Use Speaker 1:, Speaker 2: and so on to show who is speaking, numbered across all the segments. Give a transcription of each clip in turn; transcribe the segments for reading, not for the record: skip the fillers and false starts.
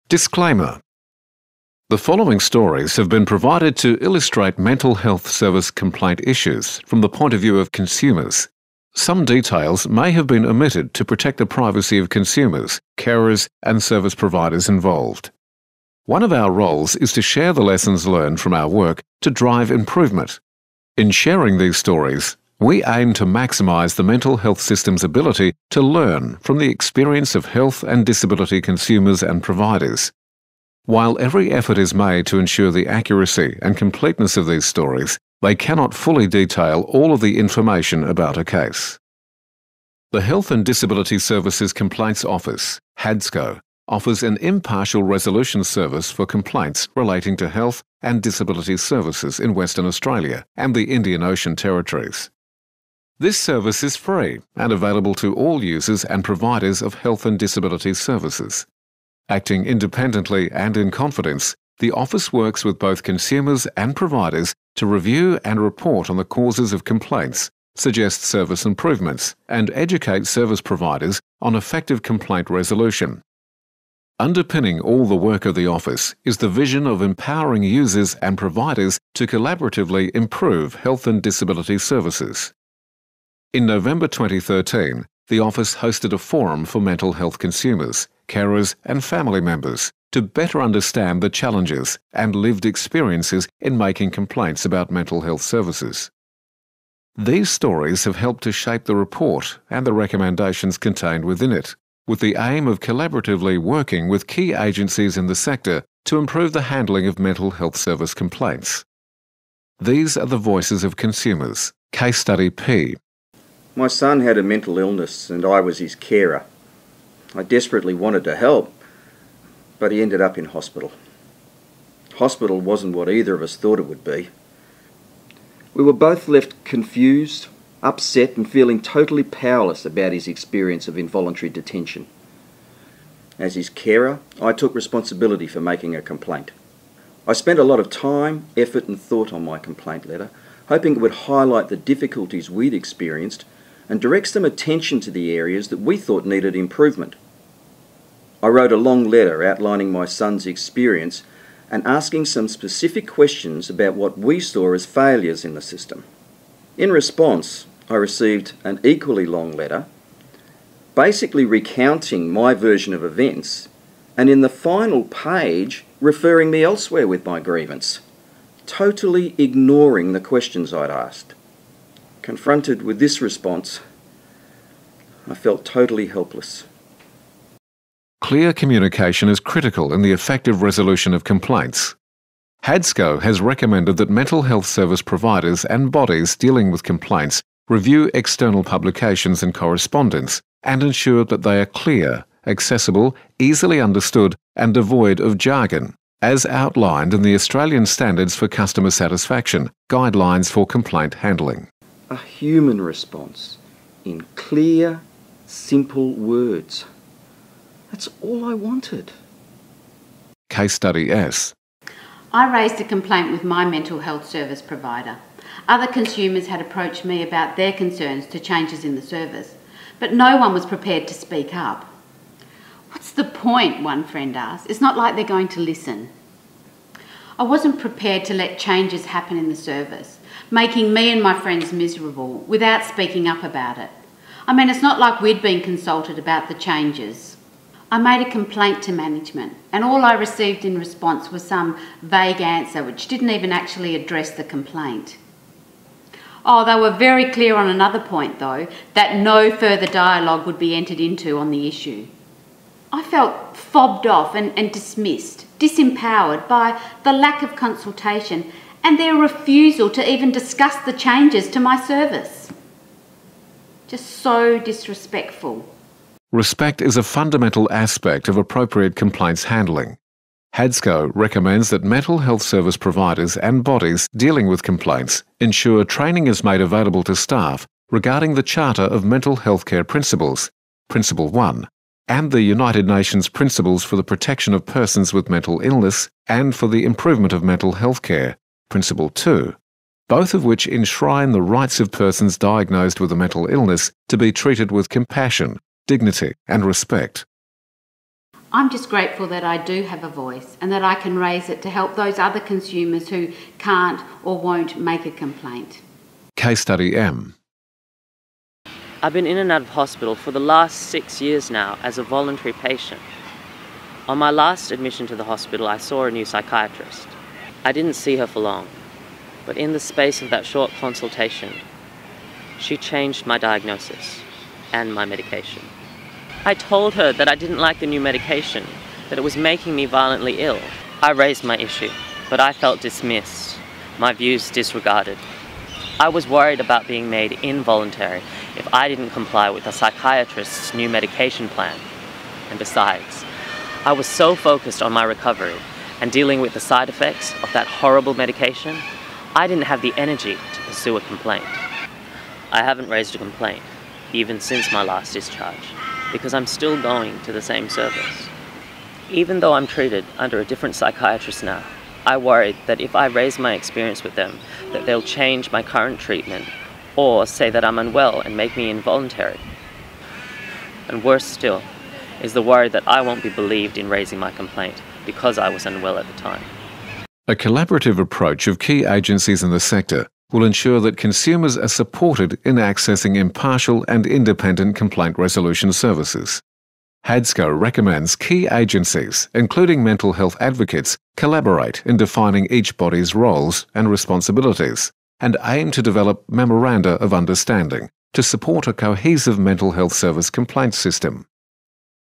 Speaker 1: Disclaimer. The following stories have been provided to illustrate mental health service complaint issues from the point of view of consumers. Some details may have been omitted to protect the privacy of consumers, carers and service providers involved. One of our roles is to share the lessons learned from our work to drive improvement. In sharing these stories, we aim to maximise the mental health system's ability to learn from the experience of health and disability consumers and providers. While every effort is made to ensure the accuracy and completeness of these stories, they cannot fully detail all of the information about a case. The Health and Disability Services Complaints Office, HADSCO, offers an impartial resolution service for complaints relating to health and disability services in Western Australia and the Indian Ocean Territories. This service is free and available to all users and providers of health and disability services. Acting independently and in confidence, the office works with both consumers and providers to review and report on the causes of complaints, suggest service improvements, and educate service providers on effective complaint resolution. Underpinning all the work of the office is the vision of empowering users and providers to collaboratively improve health and disability services. In November 2013, the office hosted a forum for mental health consumers, carers and family members to better understand the challenges and lived experiences in making complaints about mental health services. These stories have helped to shape the report and the recommendations contained within it, with the aim of collaboratively working with key agencies in the sector to improve the handling of mental health service complaints. These are the voices of consumers. Case Study P.
Speaker 2: My son had a mental illness and I was his carer. I desperately wanted to help, but he ended up in hospital. Hospital wasn't what either of us thought it would be. We were both left confused, upset and feeling totally powerless about his experience of involuntary detention. As his carer, I took responsibility for making a complaint. I spent a lot of time, effort and thought on my complaint letter, hoping it would highlight the difficulties we'd experienced and direct some attention to the areas that we thought needed improvement. I wrote a long letter outlining my son's experience and asking some specific questions about what we saw as failures in the system. In response, I received an equally long letter, basically recounting my version of events, and in the final page, referring me elsewhere with my grievance, totally ignoring the questions I'd asked. Confronted with this response, I felt totally helpless.
Speaker 1: Clear communication is critical in the effective resolution of complaints. HADSCO has recommended that mental health service providers and bodies dealing with complaints review external publications and correspondence and ensure that they are clear, accessible, easily understood and devoid of jargon, as outlined in the Australian Standards for Customer Satisfaction, Guidelines for Complaint Handling.
Speaker 2: A human response in clear, simple words. That's all I wanted.
Speaker 1: Case Study S.
Speaker 3: I raised a complaint with my mental health service provider. Other consumers had approached me about their concerns to changes in the service, but no one was prepared to speak up. What's the point, one friend asked. It's not like they're going to listen. I wasn't prepared to let changes happen in the service, making me and my friends miserable without speaking up about it. I mean, it's not like we'd been consulted about the changes. I made a complaint to management and all I received in response was some vague answer which didn't even actually address the complaint. Oh, they were very clear on another point though, that no further dialogue would be entered into on the issue. I felt fobbed off and dismissed, disempowered by the lack of consultation and their refusal to even discuss the changes to my service. Just so disrespectful.
Speaker 1: Respect is a fundamental aspect of appropriate complaints handling. HADSCO recommends that mental health service providers and bodies dealing with complaints ensure training is made available to staff regarding the Charter of Mental Health Care Principles, Principle 1, and the United Nations Principles for the Protection of Persons with Mental Illness and for the Improvement of Mental Health Care, Principle 2, both of which enshrine the rights of persons diagnosed with a mental illness to be treated with compassion, dignity and respect.
Speaker 3: I'm just grateful that I do have a voice and that I can raise it to help those other consumers who can't or won't make a complaint.
Speaker 1: Case Study M.
Speaker 4: I've been in and out of hospital for the last 6 years now as a voluntary patient. On my last admission to the hospital, I saw a new psychiatrist. I didn't see her for long, but in the space of that short consultation, she changed my diagnosis and my medication. I told her that I didn't like the new medication, that it was making me violently ill. I raised my issue, but I felt dismissed, my views disregarded. I was worried about being made involuntary if I didn't comply with a psychiatrist's new medication plan. And besides, I was so focused on my recovery and dealing with the side effects of that horrible medication, I didn't have the energy to pursue a complaint. I haven't raised a complaint, even since my last discharge, because I'm still going to the same service. Even though I'm treated under a different psychiatrist now, I worried that if I raise my experience with them, that they'll change my current treatment or say that I'm unwell and make me involuntary. And worse still is the worry that I won't be believed in raising my complaint because I was unwell at the time.
Speaker 1: A collaborative approach of key agencies in the sector will ensure that consumers are supported in accessing impartial and independent complaint resolution services. HADSCO recommends key agencies, including mental health advocates, collaborate in defining each body's roles and responsibilities and aim to develop memoranda of understanding to support a cohesive mental health service complaint system.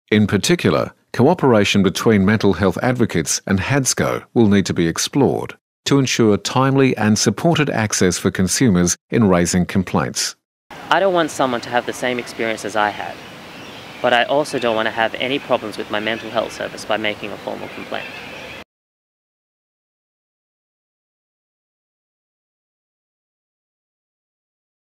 Speaker 1: In particular, cooperation between mental health advocates and HADSCO will need to be explored to ensure timely and supported access for consumers in raising complaints.
Speaker 4: I don't want someone to have the same experience as I had, but I also don't want to have any problems with my mental health service by making a formal complaint.